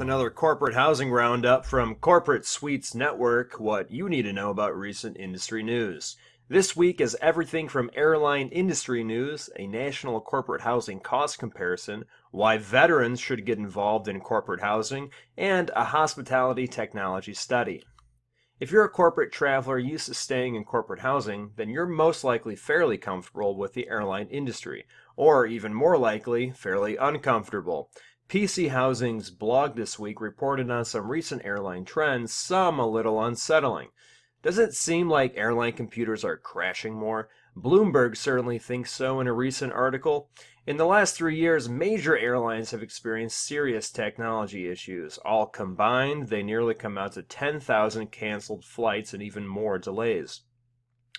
with another corporate housing roundup from Corporate Suites Network, what you need to know about recent industry news. This week is everything from airline industry news, a national corporate housing cost comparison, why veterans should get involved in corporate housing, and a hospitality technology study. If you're a corporate traveler used to staying in corporate housing, then you're most likely fairly comfortable with the airline industry, or even more likely, fairly uncomfortable. PC Housing's blog this week reported on some recent airline trends, some a little unsettling. Does it seem like airline computers are crashing more? Bloomberg certainly thinks so in a recent article. In the last 3 years, major airlines have experienced serious technology issues. All combined, they nearly come out to 10,000 canceled flights and even more delays.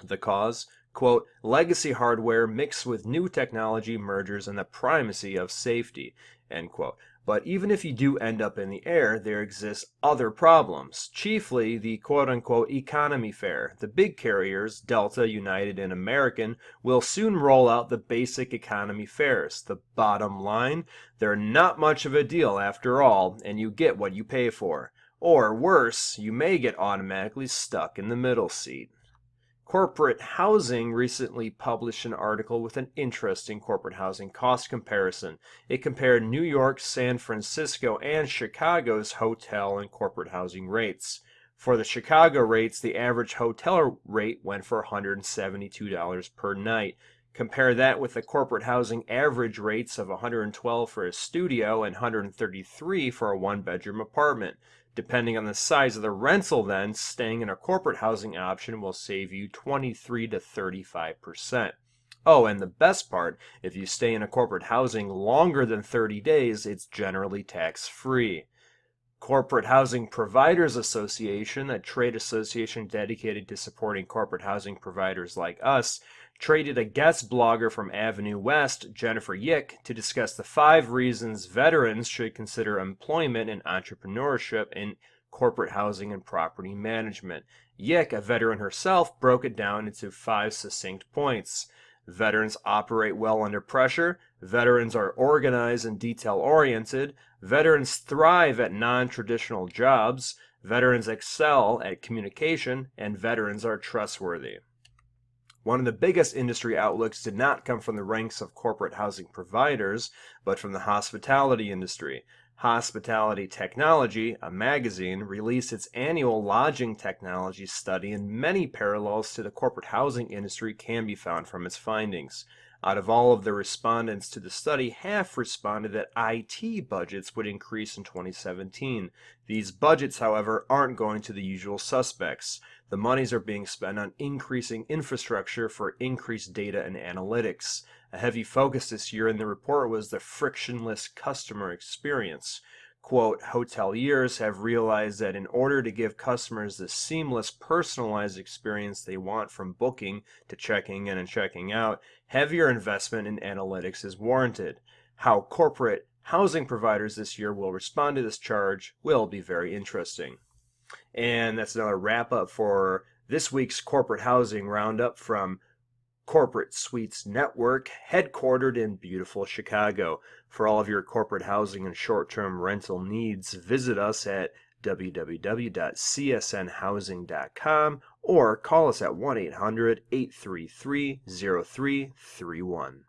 The cause? Quote, legacy hardware mixed with new technology mergers and the primacy of safety, end quote. But even if you do end up in the air, there exist other problems, chiefly the quote-unquote economy fare. The big carriers, Delta, United, and American, will soon roll out the basic economy fares. The bottom line, they're not much of a deal after all, and you get what you pay for. Or worse, you may get automatically stuck in the middle seat. Corporate Housing recently published an article with an interesting corporate housing cost comparison. It compared New York, San Francisco, and Chicago's hotel and corporate housing rates. For the Chicago rates, the average hotel rate went for $172 per night. Compare that with the corporate housing average rates of $112 for a studio and $133 for a one-bedroom apartment. Depending on the size of the rental then, staying in a corporate housing option will save you 23 to 35%. Oh, and the best part, if you stay in a corporate housing longer than 30 days, it's generally tax-free. Corporate Housing Providers Association, a trade association dedicated to supporting corporate housing providers like us, traded a guest blogger from Avenue West, Jennifer Yick, to discuss the 5 reasons veterans should consider employment and entrepreneurship in corporate housing and property management. Yick, a veteran herself, broke it down into 5 succinct points. Veterans operate well under pressure. Veterans are organized and detail-oriented. Veterans thrive at non-traditional jobs. Veterans excel at communication. And veterans are trustworthy. One of the biggest industry outlooks did not come from the ranks of corporate housing providers, but from the hospitality industry. Hospitality Technology, a magazine, released its annual lodging technology study, and many parallels to the corporate housing industry can be found from its findings. Out of all of the respondents to the study, half responded that IT budgets would increase in 2017. These budgets, however, aren't going to the usual suspects. The monies are being spent on increasing infrastructure for increased data and analytics. A heavy focus this year in the report was the frictionless customer experience. Quote, hoteliers have realized that in order to give customers the seamless, personalized experience they want from booking to checking in and checking out, heavier investment in analytics is warranted. How corporate housing providers this year will respond to this charge will be very interesting. And that's another wrap-up for this week's Corporate Housing Roundup from Corporate Suites Network, headquartered in beautiful Chicago. For all of your corporate housing and short-term rental needs, visit us at www.csnhousing.com or call us at 1-800-833-0331.